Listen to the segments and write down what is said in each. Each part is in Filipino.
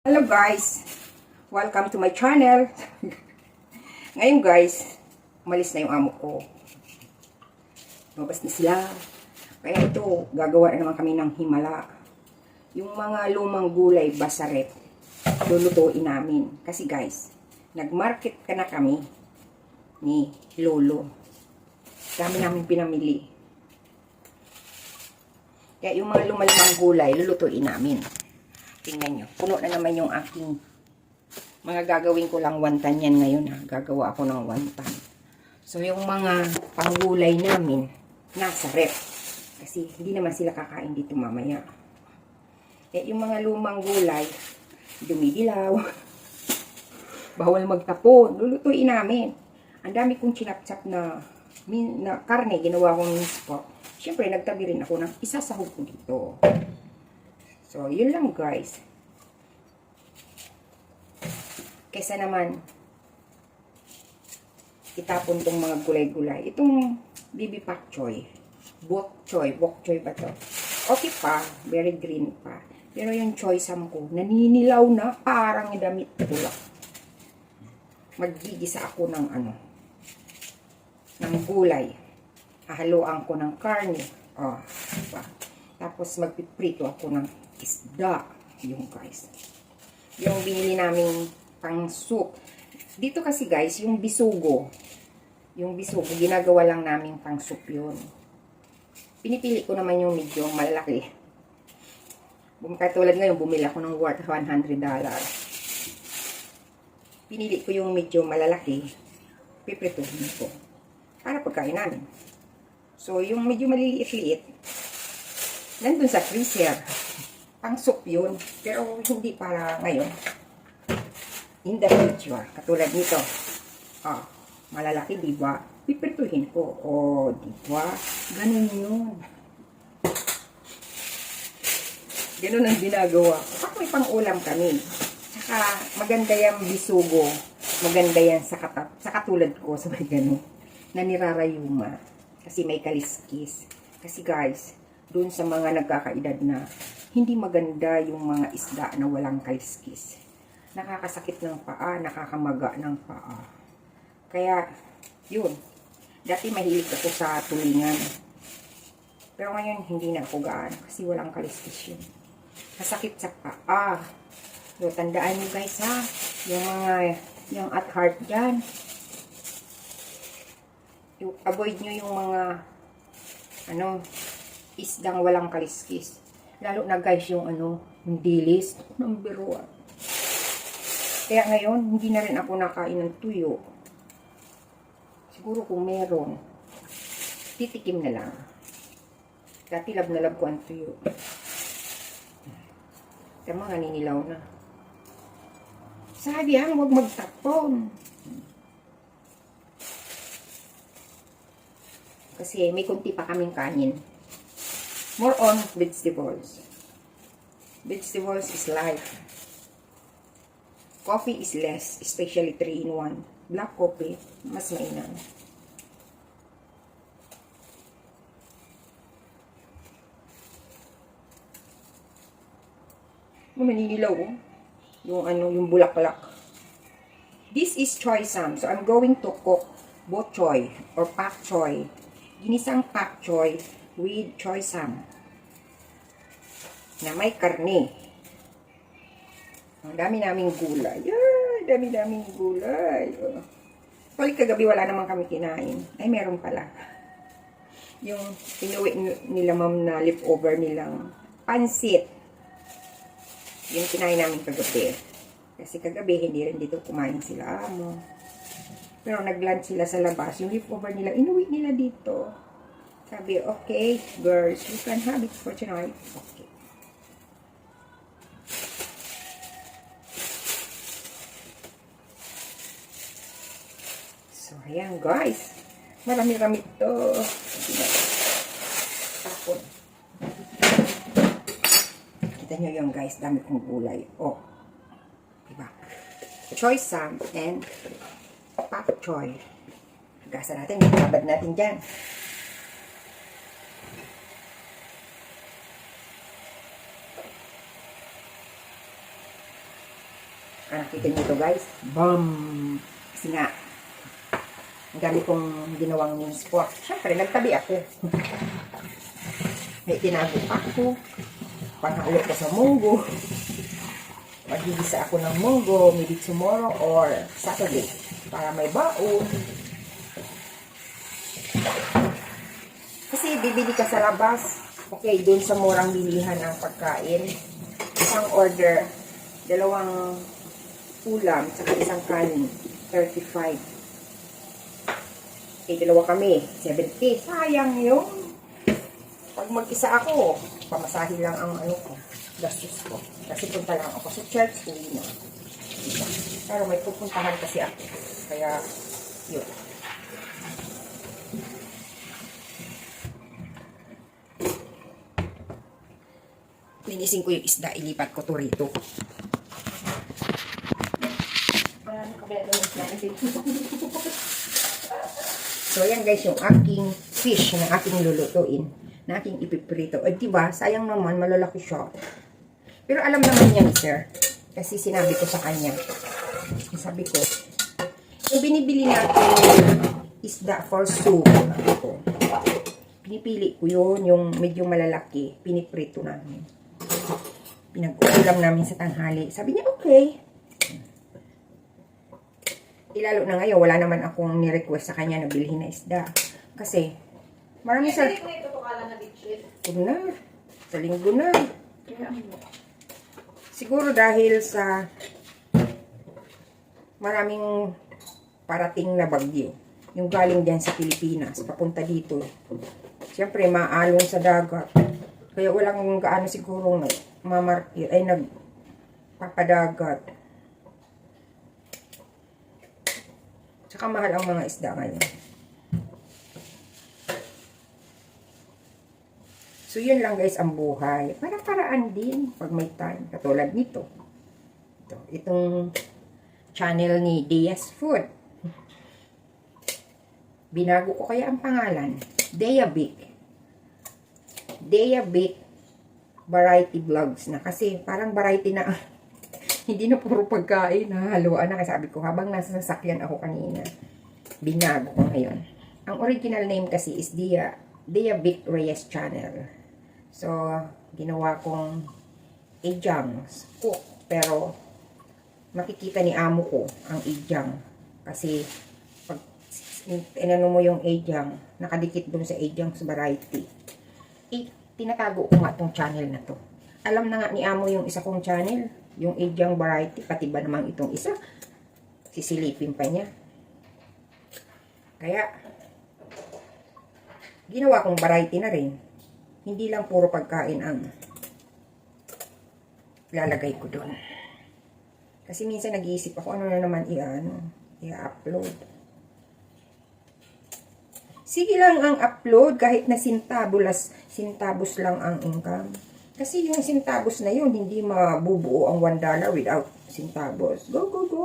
Hello guys! Welcome to my channel. Ngayon guys, umalis na yung amo ko. Lumabas na sila. Kaya ito, gagawa na naman kami ng himala. Yung mga lumang gulay, basaret, lulutuin namin. Kasi guys, nagmarket ka na kami ni Lolo. Dami namin pinamili. Kaya yung mga lumalimang gulay, lulutuin namin. Tingnan nyo. Puno na naman yung aking mga gagawin ko lang wonton yan ngayon ha. Gagawa ako ng wonton. So yung mga panggulay namin nasa ref. Kasi hindi naman sila kakain dito mamaya. Eh yung mga lumang gulay dumidilaw. Bawal magtapon. Lulutuin namin. Ang dami kong chinap-chap na karne. Ginawa kong minced pork. Siyempre nagtabi rin ako ng isasahog ko dito. So, yun lang guys. Kesa naman, itapon tong mga gulay-gulay. Itong bibi pak choy. Bok choy ba to? Okay pa, very green pa. Pero yung choy sam ko, naninilaw na parang damit tulak. Maggigisa ako ng ng gulay. Hahaluan ko ng karne. Oh, diba? Tapos magpiprito ako ng isda. Yung guys. Yung binili namin pang soup. Dito kasi guys, yung bisugo. Yung bisugo, ginagawa lang namin pang soup yun. Pinipili ko naman yung medyo malaki. Katulad ngayon, bumili ako ng worth $100. Pinili ko yung medyo malalaki. Piprituhin ko. Para pagkain namin. So, yung medyo maliliit-liit, nandun sa freezer. Pang soup yun. Pero hindi para ngayon. In the future. Katulad nito. Ah, malalaki, diba? Pipirtuhin ko. Oh, diba? Ganun yun. Ganun ang ginagawa. Kapag may pang-ulam kami. Saka, maganda yung bisugo. Maganda yan sa katulad ko. Sabay ganun. Na nirarayuma. Kasi may kaliskis. Kasi guys, doon sa mga nagkakaedad na hindi maganda yung mga isda na walang kaliskis. Nakakasakit ng paa, nakakamaga ng paa. Kaya, yun. Dati mahilig ako sa tulingan. Pero ngayon, hindi na ako gaano kasi walang kaliskis yun. Masakit sa paa. So, tandaan nyo guys ha, yung at heart dyan. Avoid nyo yung mga, isdang walang kaliskis. Lalo na guys yung yung dilis ng biruan. Kaya ngayon, hindi na rin ako nakain ng tuyo. Siguro kung meron, titikim na lang. Dati lab na lab ko ang tuyo. Tama, naninilaw na. Sabi huwag magtapon. Kasi may kunti pa kaming kanin. More on vegetables. Vegetables is life. Coffee is less, especially 3-in-1. Black coffee, mas mainam. Maninilaw yung bulaklak. This is choy sam. So I'm going to cook bok choy or pak choy. Ginisang pak choy with choy sam na may karne. Ang dami naming gulay. Dami-daming gulay. Pali kagabi wala naman kami kinain. Ay, meron pala. Yung inuwi nila ma'am na leftover nilang pansit. Yung kinain namin kagabi. Kasi kagabi hindi rin dito kumain sila amo. Pero nag-lunch sila sa labas. Yung leftover nila, inuwi nila dito. Sabi, okay, girls, you can have it for tonight. Okay. So, ayan, guys. Marami-rami ito. Tapon. Kita nyo yung guys, dami kong gulay. Oh. Diba? Choy sam and pak choy. Gasa natin, babad natin dyan. Nakita niyo ito guys. Bam! Kasi nga, ang dami kong ginawang meal sport. Siyempre, nagtabi ako. May tinago pa ako. Panghalo ko sa munggo. Magigisa ako ng munggo maybe tomorrow or Saturday para may baon. Kasi bibili ka sa labas. Okay, dun sa murang bilihan ng pagkain. Isang order, 2 ulam, saka isang kanin, 35. Dalawa kami, 70. Sayang yun. Pag mag-isa ako, pamasahin lang ang ano ko, gastos ko. Kasi punta lang ako sa church, uwi na. Pero may pupuntahan kasi ako. Kaya, yun. Linisin ko yung isda, ilipat ko to rito. So, ayan guys, yung aking fish na aking lulutuin, na aking ipiprito. O, diba, sayang naman, malalaki siya. Pero alam naman niya, sir. Kasi sinabi ko sa kanya. Sabi ko, yung binibili natin isda for soup, ito. Pinipili ko yun, yung medyo malalaki, piniprito namin. Pinag-ulam namin sa tanghali. Sabi niya, okay. Lalo na ngayon, wala naman akong ni-request sa kanya na bilhin na isda. Kasi, marami sa... Huwag na. Sa linggo na. Siguro dahil sa maraming parating na bagyo. Yung galing dyan sa Pilipinas, papunta dito. Siyempre, maalon sa dagat. Kaya walang gaano siguro nagpapadagat. Tsaka mahal ang mga isda ngayon. So, yun lang guys ang buhay. Para-paraan din pag may time. Katulad nito. Itong channel ni Diaz Food. Binago ko kaya ang pangalan. Diabic. Diabic Variety Vlogs na. Kasi parang variety na hindi na puro pagkain, haluan na. Sabi ko, habang nasa sasakyan ako kanina, binago ko ngayon. Ang original name kasi is Diabic Reyes Channel. So, ginawa kong Ejang cook. Pero, makikita ni amo ko ang Ejang. Kasi, pag inano mo yung Ejang, nakadikit dun sa Ejang's Variety. Tinatago ko nga tong channel na to. Alam na nga ni amo yung isa kong channel. Yung Ejang Variety, pati ba namang itong isa, sisilipin pa niya. Kaya, ginawa kong variety na rin. Hindi lang puro pagkain ang lalagay ko doon. Kasi minsan nag-iisip ako, ano na naman i-upload. Sige lang ang upload, kahit na sintabos lang ang income. Kasi yung sintabos na yun, hindi mabubuo ang $1 without sintabos. Go, go, go.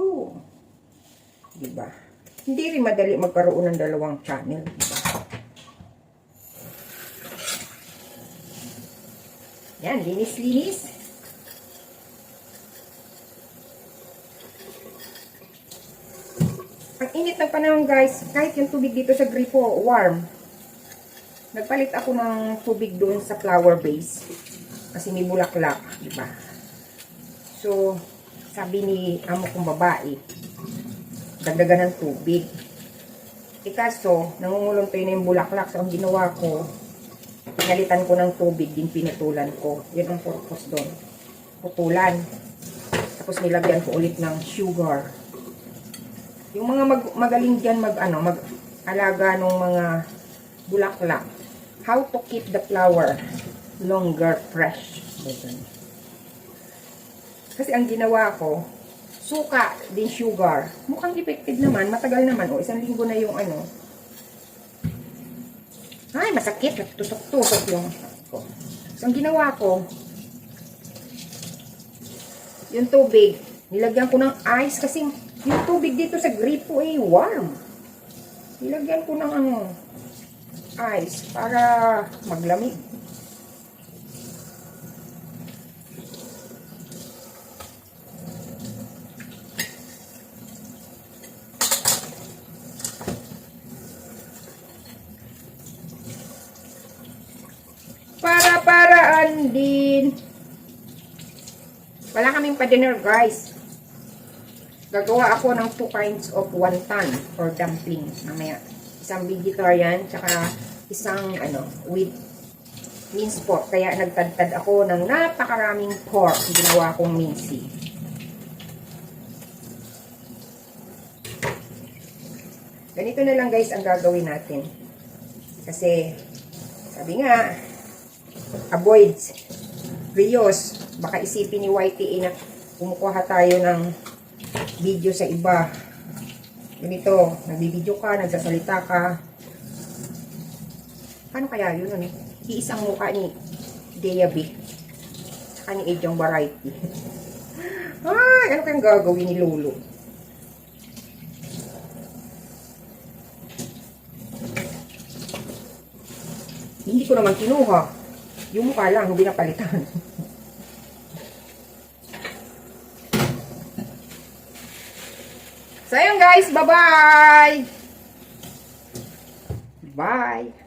Diba? Hindi rin madali magkaroon ng 2 channel. Diba? Yan, linis-linis. Ang init ng panahon guys, kahit yung tubig dito sa gripo, warm. Nagpalit ako ng tubig doon sa flower base. Kasi may bulaklak, di ba? So, sabi ni amo kong babae, dagdagan ng tubig. Kaso, nangungulong na yung bulaklak. So, ang ginawa ko, pinalitan ko ng tubig, din pinutulan ko. Yun ang purpose doon. Putulan. Tapos nilagyan ko ulit ng sugar. Yung mga magaling dyan mag-alaga ng mga bulaklak. How to keep the flower longer fresh. Kasi ang ginawa ko, suka din sugar. Mukhang effective naman, matagal naman. O, 1 linggo na yung ay, masakit. Tusok-tusok yung So, ang ginawa ko, yung tubig, nilagyan ko ng ice kasi yung tubig dito sa gripo ay warm. Nilagyan ko ng ice para maglamig. aming pa-dinner, guys. Gagawa ako ng 2 kinds of wonton or dumpling mamaya. Isang vegetarian, tsaka isang with minced pork. Kaya nagtadtad ako ng napakaraming pork. Ginawa kong mincy. Ganito na lang guys ang gagawin natin. Kasi, sabi nga, avoid reuse. Baka isipin ni YTA na kumukuha tayo ng video sa iba. Ganito, nagbibideo ka, nagsasalita ka. Paano kaya yun? Iisang mukha ni Deaby. Tsaka ni Ejong Variety. Ay, ano kayang gagawin ni Lolo? Hindi ko naman kinuha. Yung mukha lang, hindi napalitan. So, ayun guys. Bye-bye! Bye!